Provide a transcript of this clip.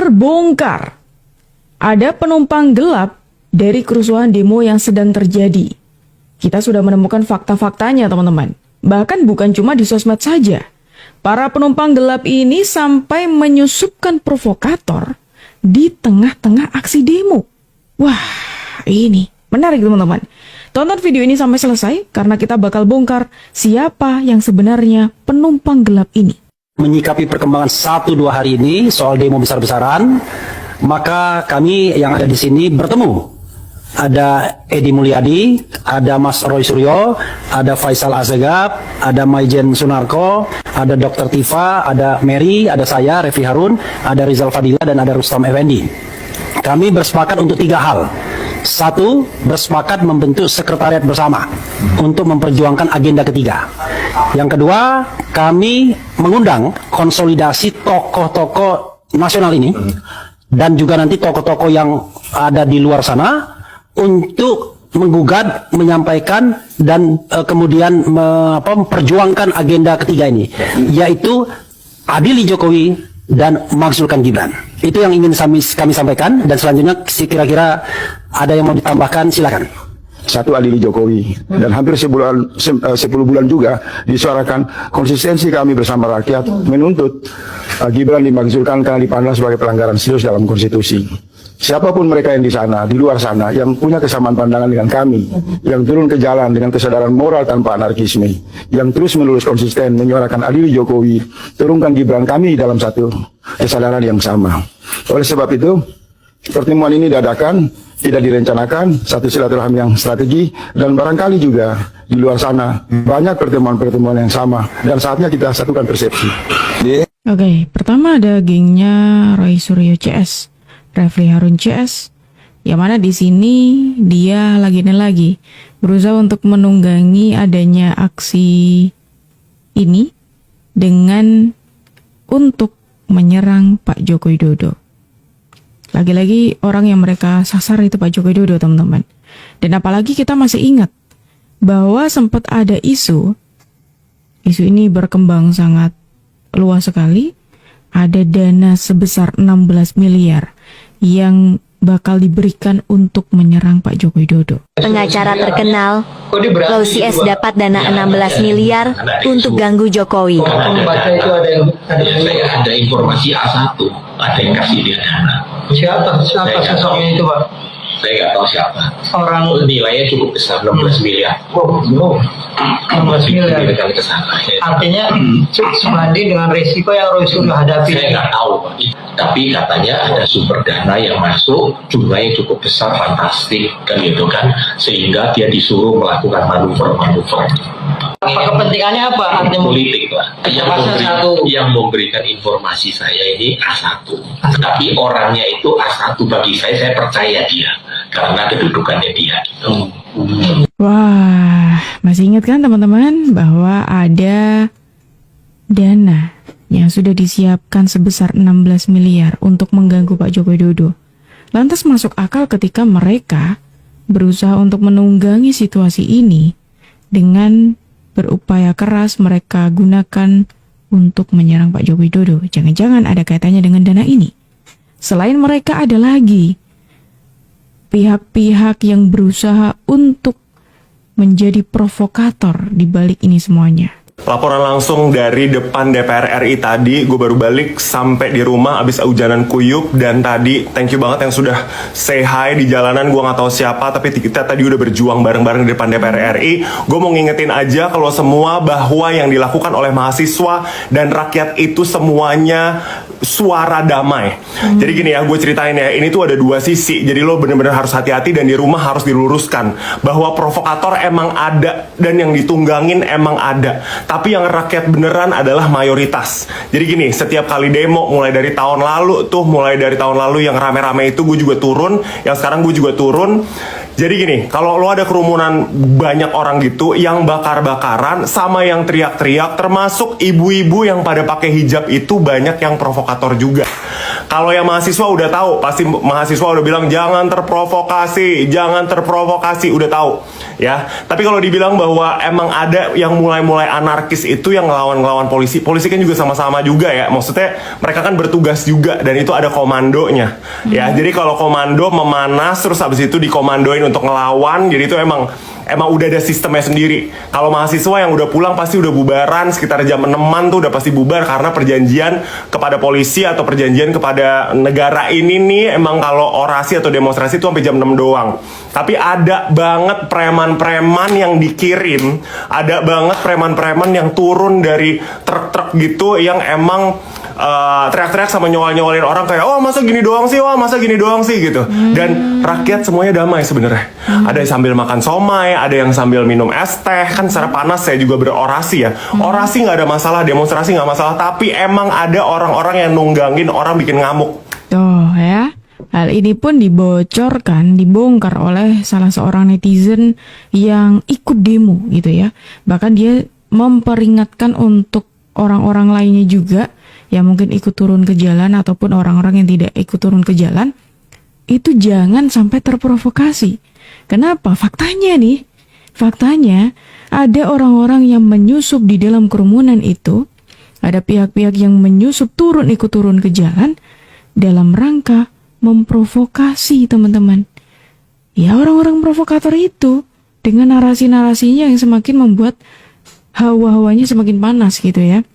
Terbongkar. Ada penumpang gelap dari kerusuhan demo yang sedang terjadi. Kita sudah menemukan fakta-faktanya, teman-teman. Bahkan bukan cuma di sosmed saja. Para penumpang gelap ini sampai menyusupkan provokator di tengah-tengah aksi demo. Wah, ini menarik, teman-teman. Tonton video ini sampai selesai karena kita bakal bongkar siapa yang sebenarnya penumpang gelap ini. Menyikapi perkembangan 1-2 hari ini soal demo besar-besaran, maka kami yang ada di sini bertemu. Ada Edi Mulyadi, ada Mas Roy Suryo, ada Faisal Assegaf, ada Maijen Sunarko, ada Dr. Tifa, ada Mary, ada saya, Refli Harun, ada Rizal Fadila, dan ada Rustam Effendi. Kami bersepakat untuk 3 hal. 1, bersepakat membentuk sekretariat bersama untuk memperjuangkan agenda ketiga. Yang kedua, kami mengundang konsolidasi tokoh-tokoh nasional ini dan juga nanti tokoh-tokoh yang ada di luar sana untuk menggugat, menyampaikan dan kemudian memperjuangkan agenda ketiga ini, yaitu adili Jokowi dan makzulkan Gibran. Itu yang ingin kami sampaikan, dan selanjutnya kira-kira ada yang mau ditambahkan, silakan. 1, adili Jokowi, dan hampir 10 bulan juga disuarakan konsistensi kami bersama rakyat menuntut Gibran dimakzulkan karena dipandang sebagai pelanggaran serius dalam konstitusi. Siapapun mereka yang di sana, di luar sana, yang punya kesamaan pandangan dengan kami, yang turun ke jalan dengan kesadaran moral tanpa anarkisme, yang terus-menerus konsisten menyuarakan adili Jokowi, turunkan Gibran, kami dalam satu kesadaran yang sama. Oleh sebab itu, pertemuan ini dadakan, tidak direncanakan, satu silaturahmi yang strategi, dan barangkali juga di luar sana banyak pertemuan-pertemuan yang sama, dan saatnya kita satukan persepsi. Oke, pertama ada gengnya Roy Suryo CS, Refli Harun CS, yang mana di sini dia lagi berusaha untuk menunggangi adanya aksi ini dengan untuk menyerang Pak Joko Widodo. Lagi-lagi orang yang mereka sasar itu Pak Joko Widodo, teman-teman. Dan apalagi kita masih ingat bahwa sempat ada isu ini berkembang sangat luas sekali. Ada dana sebesar 16 miliar yang bakal diberikan untuk menyerang Pak Joko Widodo. Pengacara terkenal, Law CS dapat dana 16 miliar untuk ganggu Jokowi. Membaca itu ada informasi A1, ada yang kasih dia dana. Siapa sosoknya itu, Pak? Saya nggak tahu siapa. Orang nilainya cukup besar, 16 miliar. Oh, 16 miliar. Artinya sebanding dengan resiko yang Roy Suryo hadapi. Saya nggak tahu, Pak. Tapi katanya ada sumber dana yang masuk, jumlahnya cukup besar, fantastik, kan gitu kan, sehingga dia disuruh melakukan manuver-manuver. Kepentingannya apa? Artinya politik lah. Yang memberikan informasi saya ini A1, tapi orangnya itu A1 bagi saya percaya dia karena kedudukannya dia. Gitu. Wah, masih ingat kan teman-teman bahwa ada dana yang sudah disiapkan sebesar 16 miliar untuk mengganggu Pak Joko Widodo. Lantas masuk akal ketika mereka berusaha untuk menunggangi situasi ini dengan berupaya keras mereka gunakan untuk menyerang Pak Joko Widodo. Jangan-jangan ada kaitannya dengan dana ini. Selain mereka ada lagi pihak-pihak yang berusaha untuk menjadi provokator di balik ini semuanya. Laporan langsung dari depan DPR RI tadi, gue baru balik sampai di rumah abis hujanan kuyup, dan tadi thank you banget yang sudah say hi di jalanan. Gue nggak tahu siapa, tapi kita tadi udah berjuang bareng-bareng di depan DPR RI. Gue mau ngingetin aja kalau semua bahwa yang dilakukan oleh mahasiswa dan rakyat itu semuanya suara damai. Jadi gini ya, gue ceritain ya, ini tuh ada 2 sisi. Jadi lo bener-bener harus hati-hati, dan di rumah harus diluruskan bahwa provokator emang ada dan yang ditunggangin emang ada. Tapi yang rakyat beneran adalah mayoritas. Jadi gini, setiap kali demo mulai dari tahun lalu yang rame-rame itu gue juga turun, yang sekarang gue juga turun. Jadi gini, kalau lo ada kerumunan banyak orang gitu yang bakar-bakaran sama yang teriak-teriak, termasuk ibu-ibu yang pada pakai hijab itu banyak yang provokator juga. Kalau yang mahasiswa udah tahu, pasti mahasiswa udah bilang jangan terprovokasi, udah tahu ya. Tapi kalau dibilang bahwa emang ada yang mulai-mulai anarkis itu yang ngelawan polisi kan juga sama-sama juga ya. Maksudnya mereka kan bertugas juga dan itu ada komandonya ya. Jadi kalau komando memanas terus habis itu dikomandoin untuk ngelawan, jadi itu emang udah ada sistemnya sendiri. Kalau mahasiswa yang udah pulang pasti udah bubaran sekitar jam 6-an tuh udah pasti bubar karena perjanjian kepada polisi atau perjanjian kepada negara ini nih emang kalau orasi atau demonstrasi itu sampai jam 6 doang. Tapi ada banget preman-preman yang dikirim, ada banget preman-preman yang turun dari truk-truk gitu yang emang teriak-teriak sama nyolin orang kayak masa gini doang sih gitu. Dan rakyat semuanya damai sebenarnya. Ada yang sambil makan somai, ada yang sambil minum es teh. Kan secara panas saya juga berorasi ya. Orasi nggak ada masalah, demonstrasi nggak masalah. Tapi emang ada orang-orang yang nunggangin orang bikin ngamuk. Tuh ya. Hal ini pun dibongkar oleh salah seorang netizen yang ikut demo gitu ya. Bahkan dia memperingatkan untuk orang-orang lainnya juga yang mungkin ikut turun ke jalan ataupun orang-orang yang tidak ikut turun ke jalan, itu jangan sampai terprovokasi. Kenapa? Faktanya ada orang-orang yang menyusup di dalam kerumunan itu, ada pihak-pihak yang menyusup ikut turun ke jalan dalam rangka memprovokasi teman-teman. Ya orang-orang provokator itu dengan narasi-narasinya yang semakin membuat hawa-hawanya semakin panas gitu ya.